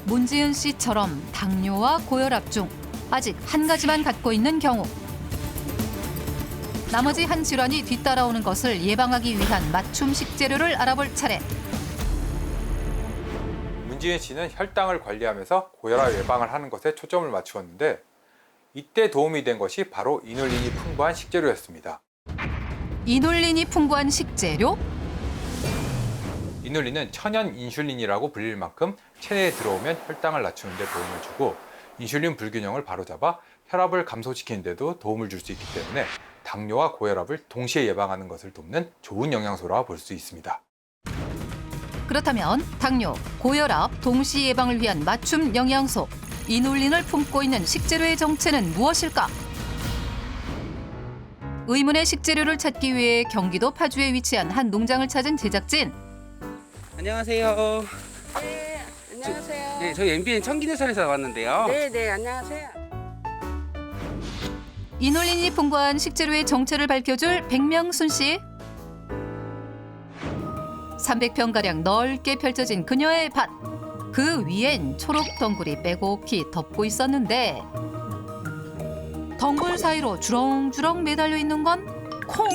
문지은 씨처럼 당뇨와 고혈압 중 아직 한 가지만 갖고 있는 경우 나머지 한 질환이 뒤따라오는 것을 예방하기 위한 맞춤 식재료를 알아볼 차례. 문지은 씨는 혈당을 관리하면서 고혈압 예방을 하는 것에 초점을 맞추었는데 이때 도움이 된 것이 바로 이눌린이 풍부한 식재료였습니다. 이눌린이 풍부한 식재료? 이눌린은 천연 인슐린이라고 불릴 만큼 체내에 들어오면 혈당을 낮추는 데 도움을 주고 인슐린 불균형을 바로잡아 혈압을 감소시키는 데도 도움을 줄 수 있기 때문에 당뇨와 고혈압을 동시에 예방하는 것을 돕는 좋은 영양소라 볼 수 있습니다. 그렇다면 당뇨, 고혈압 동시 예방을 위한 맞춤 영양소 이눌린을 품고 있는 식재료의 정체는 무엇일까? 의문의 식재료를 찾기 위해 경기도 파주에 위치한 한 농장을 찾은 제작진. 안녕하세요. 네, 안녕하세요. 네, 저희 MBN 청기누설에서 왔는데요. 네, 네, 안녕하세요. 이눌린이 풍부한 식재료의 정체를 밝혀줄 백명순 씨. 300평가량 넓게 펼쳐진 그녀의 밭. 그 위엔 초록 덩굴이 빼곡히 덮고 있었는데 덩굴 사이로 주렁주렁 매달려 있는 건 콩?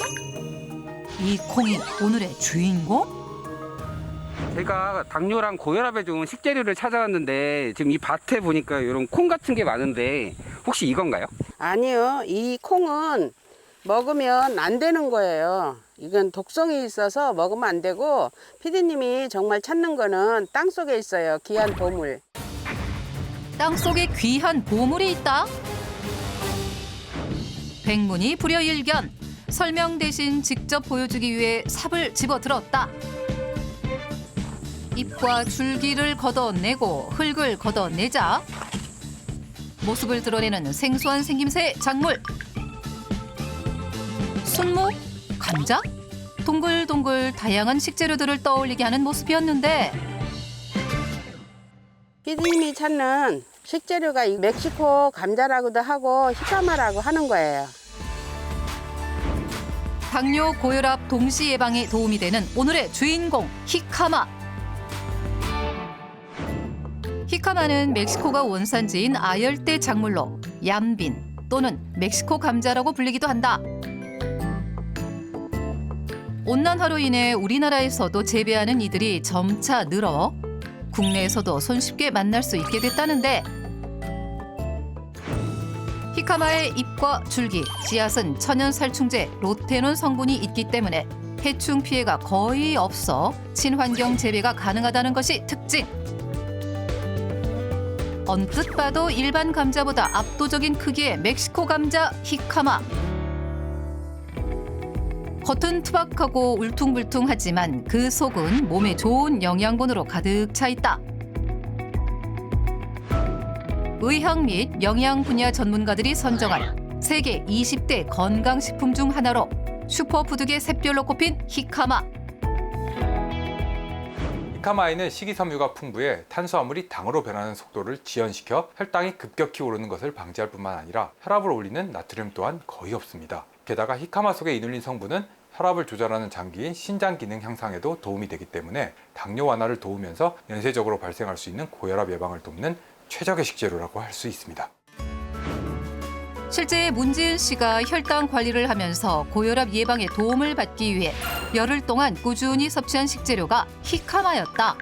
이 콩이 오늘의 주인공? 제가 당뇨랑 고혈압에 좋은 식재료를 찾아왔는데 지금 이 밭에 보니까 이런 콩 같은 게 많은데 혹시 이건가요? 아니요, 이 콩은 먹으면 안 되는 거예요. 이건 독성이 있어서 먹으면 안 되고 피디님이 정말 찾는 거는 땅 속에 있어요. 귀한 보물. 땅속에 귀한 보물이 있다? 백문이 불여일견. 설명 대신 직접 보여주기 위해 삽을 집어들었다. 잎과 줄기를 걷어내고 흙을 걷어내자 모습을 드러내는 생소한 생김새의 작물. 순무? 감자? 동글동글 다양한 식재료들을 떠올리게 하는 모습이었는데 피디님이 찾는 식재료가 이 멕시코 감자라고도 하고 히카마라고 하는 거예요. 당뇨, 고혈압 동시 예방에 도움이 되는 오늘의 주인공 히카마. 히카마는 멕시코가 원산지인 아열대 작물로 얌빈 또는 멕시코 감자라고 불리기도 한다. 온난화로 인해 우리나라에서도 재배하는 이들이 점차 늘어 국내에서도 손쉽게 만날 수 있게 됐다는데 히카마의 잎과 줄기, 씨앗은 천연살충제 로테논 성분이 있기 때문에 해충 피해가 거의 없어 친환경 재배가 가능하다는 것이 특징. 언뜻 봐도 일반 감자보다 압도적인 크기의 멕시코 감자 히카마. 겉은 투박하고 울퉁불퉁하지만 그 속은 몸에 좋은 영양분으로 가득 차 있다. 의학 및 영양 분야 전문가들이 선정한 세계 20대 건강식품 중 하나로 슈퍼푸드계 샛별로 꼽힌 히카마. 히카마에는 식이섬유가 풍부해 탄수화물이 당으로 변하는 속도를 지연시켜 혈당이 급격히 오르는 것을 방지할 뿐만 아니라 혈압을 올리는 나트륨 또한 거의 없습니다. 게다가 히카마 속의 이눌린 성분은 혈압을 조절하는 장기인 신장 기능 향상에도 도움이 되기 때문에 당뇨 완화를 도우면서 연쇄적으로 발생할 수 있는 고혈압 예방을 돕는 최적의 식재료라고 할 수 있습니다. 실제 문지은 씨가 혈당 관리를 하면서 고혈압 예방에 도움을 받기 위해 열흘 동안 꾸준히 섭취한 식재료가 히카마였다.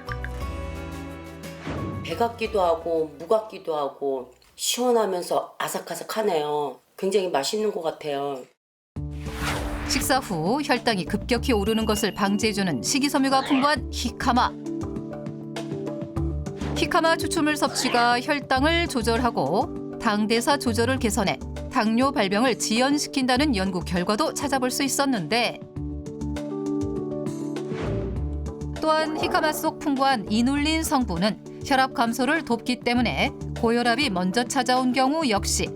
배 같기도 하고 무 같기도 하고 시원하면서 아삭아삭하네요. 굉장히 맛있는 것 같아요. 식사 후 혈당이 급격히 오르는 것을 방지해주는 식이섬유가 풍부한 히카마. 히카마 추출물 섭취가 혈당을 조절하고 당대사 조절을 개선해 당뇨 발병을 지연시킨다는 연구 결과도 찾아볼 수 있었는데 또한 히카마 속 풍부한 이눌린 성분은 혈압 감소를 돕기 때문에 고혈압이 먼저 찾아온 경우 역시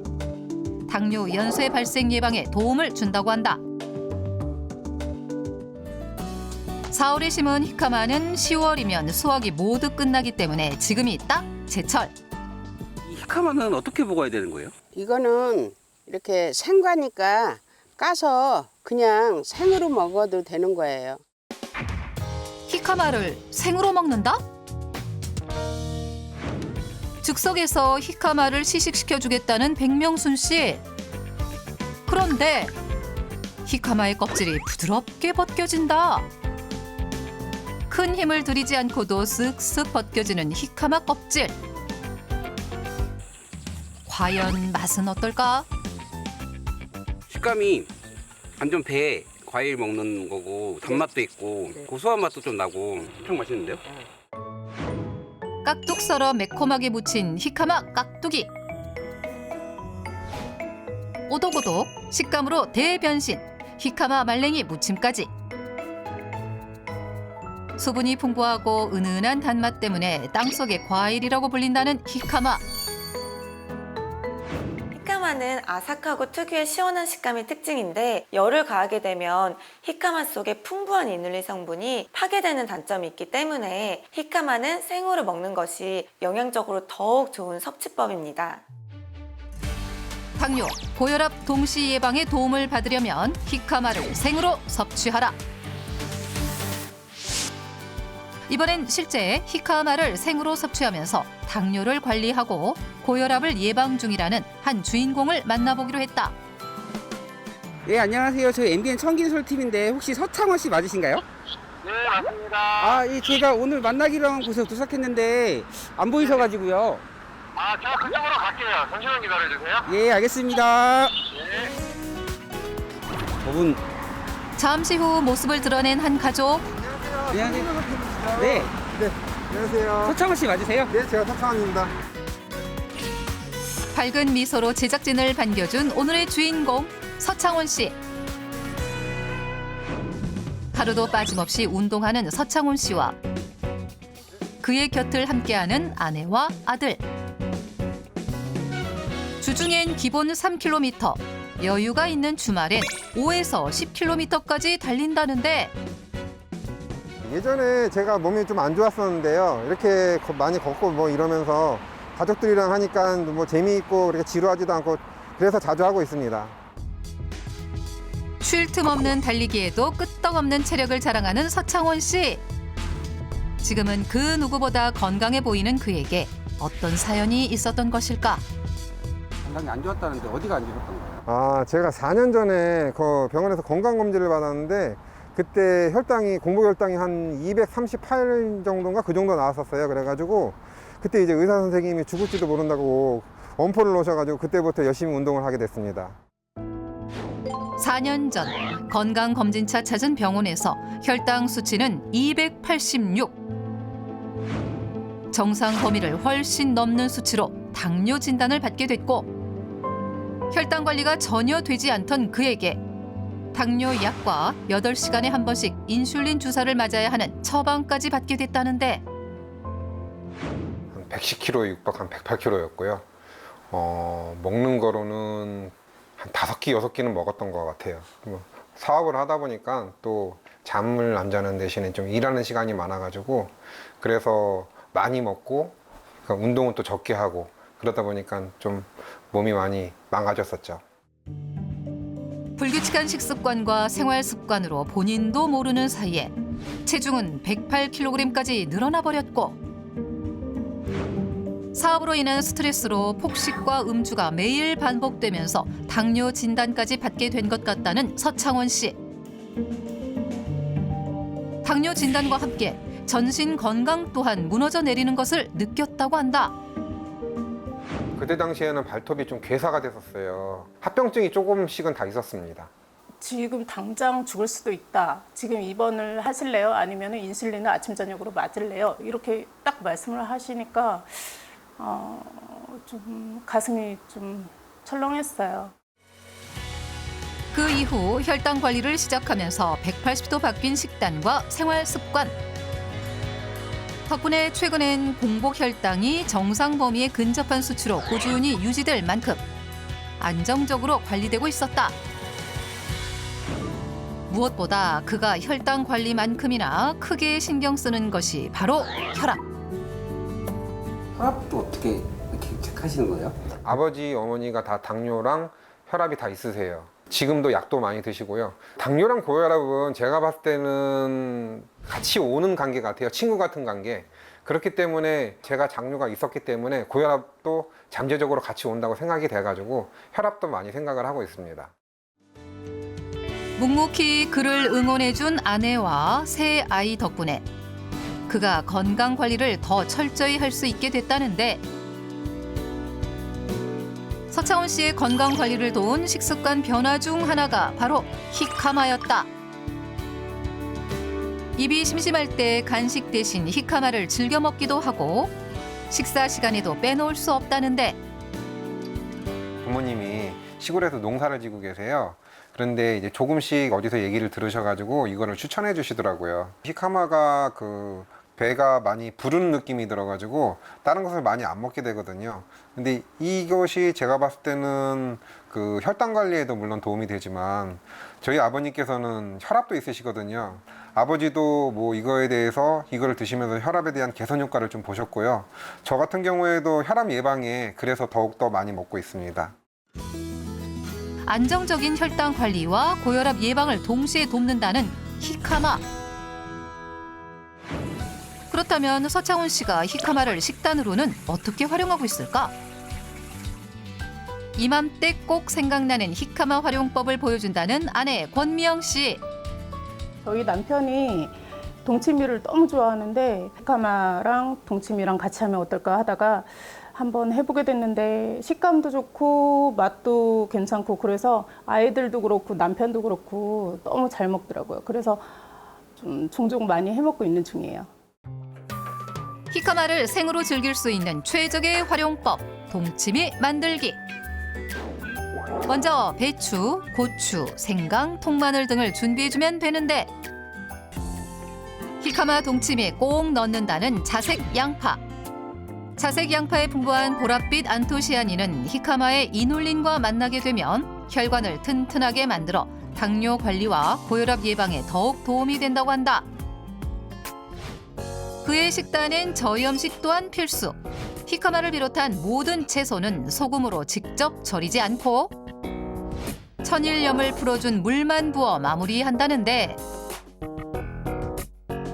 당뇨 연쇄 발생 예방에 도움을 준다고 한다. 4월에 심은 히카마는 10월이면 수확이 모두 끝나기 때문에 지금이 딱 제철. 이 히카마는 어떻게 먹어야 되는 거예요? 이거는 이렇게 생과니까 까서 그냥 생으로 먹어도 되는 거예요. 히카마를 생으로 먹는다? 즉석에서 히카마를 시식시켜주겠다는 백명순 씨. 그런데 히카마의 껍질이 부드럽게 벗겨진다. 큰 힘을 들이지 않고도 쓱쓱 벗겨지는 히카마 껍질. 과연 맛은 어떨까? 식감이 완전 배 과일 먹는 거고 단맛도 있고 고소한 맛도 좀 나고 엄청 맛있는데요? 깍둑 썰어 매콤하게 무친 히카마 깍두기. 오독오독 식감으로 대변신. 히카마 말랭이 무침까지. 수분이 풍부하고 은은한 단맛 때문에 땅속의 과일이라고 불린다는 히카마. 히카마는 아삭하고 특유의 시원한 식감이 특징인데 열을 가하게 되면 히카마 속에 풍부한 이눌린 성분이 파괴되는 단점이 있기 때문에 히카마는 생으로 먹는 것이 영양적으로 더욱 좋은 섭취법입니다. 당뇨, 고혈압 동시 예방에 도움을 받으려면 히카마를 생으로 섭취하라. 이번엔 실제 히카마를 생으로 섭취하면서 당뇨를 관리하고 고혈압을 예방 중이라는 한 주인공을 만나보기로 했다. 네, 안녕하세요. 저희 MBN 청긴솔팀인데 혹시 서창원 씨 맞으신가요? 네, 맞습니다. 아, 예, 제가 오늘 만나기로 한 곳에 도착했는데 안 보이셔가지고요. 아, 제가 그쪽으로 갈게요. 잠시만 기다려주세요. 예, 알겠습니다. 저분 잠시 후 모습을 드러낸 한 가족. 안녕하세요. 네, 네, 안녕하세요. 서창원 씨 맞으세요? 네, 제가 서창원입니다. 밝은 미소로 제작진을 반겨준 오늘의 주인공 서창원 씨. 하루도 빠짐없이 운동하는 서창원 씨와 그의 곁을 함께하는 아내와 아들. 주중엔 기본 3km, 여유가 있는 주말엔 5에서 10km까지 달린다는데 예전에 제가 몸이 좀 안 좋았었는데요. 이렇게 많이 걷고 뭐 이러면서 가족들이랑 하니까 뭐 재미있고 그렇게 지루하지도 않고 그래서 자주 하고 있습니다. 쉴 틈 없는 달리기에도 끄떡없는 체력을 자랑하는 서창원 씨. 지금은 그 누구보다 건강해 보이는 그에게 어떤 사연이 있었던 것일까? 건강이 안 좋았다는데 어디가 안 좋았던 거예요? 아, 제가 4년 전에 그 병원에서 건강검진을 받았는데 그때 혈당이 공복혈당이 한 238 정도인가 그 정도 나왔었어요. 그래가지고 그때 이제 의사 선생님이 죽을지도 모른다고 엄포를 놓으셔가지고 그때부터 열심히 운동을 하게 됐습니다. 4년 전 건강검진차 찾은 병원에서 혈당 수치는 286. 정상 범위를 훨씬 넘는 수치로 당뇨 진단을 받게 됐고 혈당 관리가 전혀 되지 않던 그에게 당뇨 약과 8시간에 한 번씩 인슐린 주사를 맞아야 하는 처방까지 받게 됐다는데 110kg 육박 한 108kg였고요. 먹는 거로는 한 5끼, 6끼는 먹었던 것 같아요. 뭐 사업을 하다 보니까 또 잠을 안 자는 대신에 좀 일하는 시간이 많아가지고 그래서 많이 먹고 그러니까 운동은 또 적게 하고 그러다 보니까 좀 몸이 많이 망가졌었죠. 불규칙한 식습관과 생활 습관으로 본인도 모르는 사이에 체중은 108kg까지 늘어나 버렸고 사업으로 인한 스트레스로 폭식과 음주가 매일 반복되면서 당뇨 진단까지 받게 된 것 같다는 서창원 씨. 당뇨 진단과 함께 전신 건강 또한 무너져 내리는 것을 느꼈다고 한다. 그때 당시에는 발톱이 좀 괴사가 됐었어요. 합병증이 조금씩은 다 있었습니다. 지금 당장 죽을 수도 있다. 지금 입원을 하실래요? 아니면 인슐린을 아침 저녁으로 맞을래요? 이렇게 딱 말씀을 하시니까 좀 가슴이 좀 철렁했어요. 그 이후 혈당 관리를 시작하면서 180도 바뀐 식단과 생활 습관. 덕분에 최근엔 공복 혈당이 정상 범위에 근접한 수치로 꾸준히 유지될 만큼 안정적으로 관리되고 있었다. 무엇보다 그가 혈당 관리만큼이나 크게 신경 쓰는 것이 바로 혈압. 혈압도 어떻게 이렇게 체크하시는 거예요? 아버지, 어머니가 다 당뇨랑 혈압이 다 있으세요. 지금도 약도 많이 드시고요. 당뇨랑 고혈압은 제가 봤을 때는 같이 오는 관계 같아요. 친구 같은 관계. 그렇기 때문에 제가 장류가 있었기 때문에 고혈압도 잠재적으로 같이 온다고 생각이 돼가지고 혈압도 많이 생각을 하고 있습니다. 묵묵히 그를 응원해준 아내와 새 아이 덕분에 그가 건강 관리를 더 철저히 할 수 있게 됐다는데 서창원 씨의 건강 관리를 도운 식습관 변화 중 하나가 바로 히카마였다. 입이 심심할 때 간식 대신 히카마를 즐겨 먹기도 하고 식사 시간에도 빼놓을 수 없다는데 부모님이 시골에서 농사를 지고 계세요. 그런데 이제 조금씩 어디서 얘기를 들으셔가지고 이거를 추천해 주시더라고요. 히카마가 그 배가 많이 부르는 느낌이 들어가지고 다른 것을 많이 안 먹게 되거든요. 근데 이것이 제가 봤을 때는 그 혈당 관리에도 물론 도움이 되지만 저희 아버님께서는 혈압도 있으시거든요. 아버지도 뭐 이거에 대해서 이거를 드시면서 혈압에 대한 개선 효과를 좀 보셨고요. 저 같은 경우에도 혈압 예방에 그래서 더욱더 많이 먹고 있습니다. 안정적인 혈당 관리와 고혈압 예방을 동시에 돕는다는 히카마. 그렇다면 서창훈 씨가 히카마를 식단으로는 어떻게 활용하고 있을까? 이맘때 꼭 생각나는 히카마 활용법을 보여준다는 아내 권미영 씨. 저희 남편이 동치미를 너무 좋아하는데 히카마랑 동치미랑 같이 하면 어떨까 하다가 한번 해보게 됐는데 식감도 좋고 맛도 괜찮고 그래서 아이들도 그렇고 남편도 그렇고 너무 잘 먹더라고요. 그래서 좀 종종 많이 해먹고 있는 중이에요. 히카마를 생으로 즐길 수 있는 최적의 활용법, 동치미 만들기. 먼저 배추, 고추, 생강, 통마늘 등을 준비해주면 되는데 히카마 동치미에 꼭 넣는다는 자색 양파. 자색 양파의 풍부한 보랏빛 안토시아닌은 히카마의 이눌린과 만나게 되면 혈관을 튼튼하게 만들어 당뇨 관리와 고혈압 예방에 더욱 도움이 된다고 한다. 그의 식단엔 저염식 또한 필수. 히카마를 비롯한 모든 채소는 소금으로 직접 절이지 않고 천일염을 풀어준 물만 부어 마무리한다는데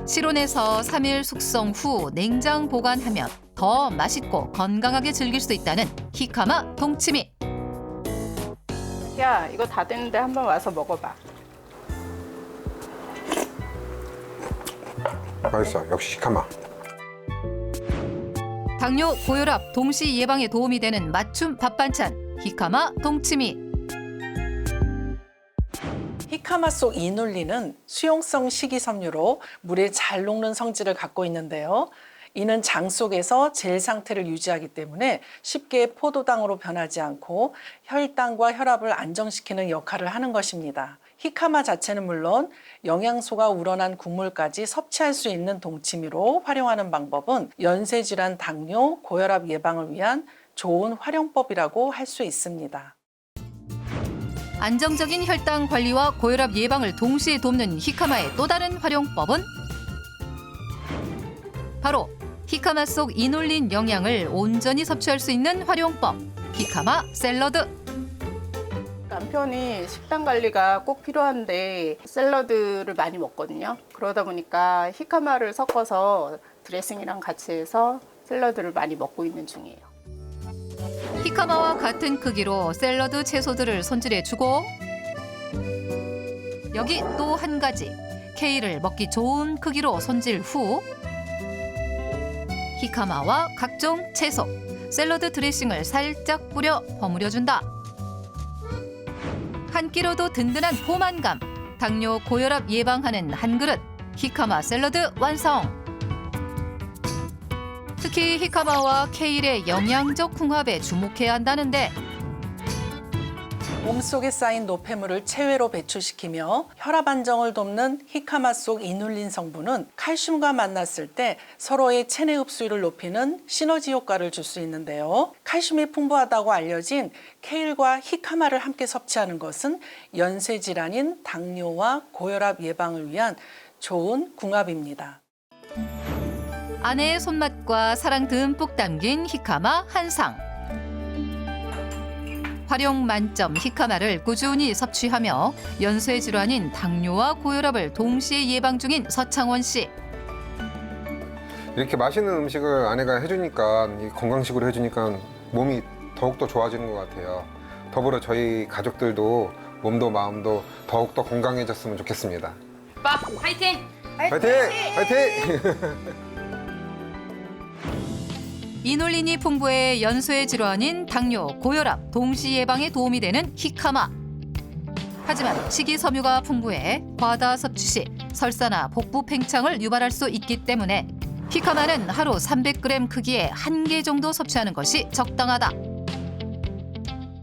실온에서 3일 숙성 후 냉장 보관하면 더 맛있고 건강하게 즐길 수 있다는 히카마 동치미. 야, 이거 다 됐는데 한번 와서 먹어봐. 맛있어. 역시 히카마. 당뇨, 고혈압 동시 예방에 도움이 되는 맞춤 밥 반찬 히카마 동치미. 히카마 속 이눌린은 수용성 식이섬유로 물에 잘 녹는 성질을 갖고 있는데요. 이는 장 속에서 젤 상태를 유지하기 때문에 쉽게 포도당으로 변하지 않고 혈당과 혈압을 안정시키는 역할을 하는 것입니다. 히카마 자체는 물론 영양소가 우러난 국물까지 섭취할 수 있는 동치미로 활용하는 방법은 연쇄질환, 당뇨, 고혈압 예방을 위한 좋은 활용법이라고 할 수 있습니다. 안정적인 혈당 관리와 고혈압 예방을 동시에 돕는 히카마의 또 다른 활용법은 바로 히카마 속 이눌린 영양을 온전히 섭취할 수 있는 활용법 히카마 샐러드. 남편이 식단 관리가 꼭 필요한데 샐러드를 많이 먹거든요. 그러다 보니까 히카마를 섞어서 드레싱이랑 같이 해서 샐러드를 많이 먹고 있는 중이에요. 히카마와 같은 크기로 샐러드 채소들을 손질해주고 여기 또 한 가지 케일을 먹기 좋은 크기로 손질 후 히카마와 각종 채소, 샐러드 드레싱을 살짝 뿌려 버무려준다. 한 끼로도 든든한 포만감, 당뇨, 고혈압 예방하는 한 그릇 히카마 샐러드 완성! 특히 히카마와 케일의 영양적 궁합에 주목해야 한다는데 몸속에 쌓인 노폐물을 체외로 배출시키며 혈압 안정을 돕는 히카마 속 이눌린 성분은 칼슘과 만났을 때 서로의 체내 흡수율을 높이는 시너지 효과를 줄 수 있는데요. 칼슘이 풍부하다고 알려진 케일과 히카마를 함께 섭취하는 것은 연쇄 질환인 당뇨와 고혈압 예방을 위한 좋은 궁합입니다. 아내의 손맛과 사랑 듬뿍 담긴 히카마 한 상. 활용 만점 히카마를 꾸준히 섭취하며 연쇄 질환인 당뇨와 고혈압을 동시에 예방 중인 서창원 씨. 이렇게 맛있는 음식을 아내가 해주니까, 이 건강식으로 해주니까 몸이 더욱더 좋아지는 것 같아요. 더불어 저희 가족들도 몸도 마음도 더욱더 건강해졌으면 좋겠습니다. 오빠 화이팅! 화이팅! 화이팅! 이놀린이 풍부해 연소의 질환인 당뇨, 고혈압 동시 예방에 도움이 되는 히카마. 하지만 식이섬유가 풍부해 과다 섭취 시 설사나 복부 팽창을 유발할 수 있기 때문에 히카마는 하루 300g 크기의 1개 정도 섭취하는 것이 적당하다.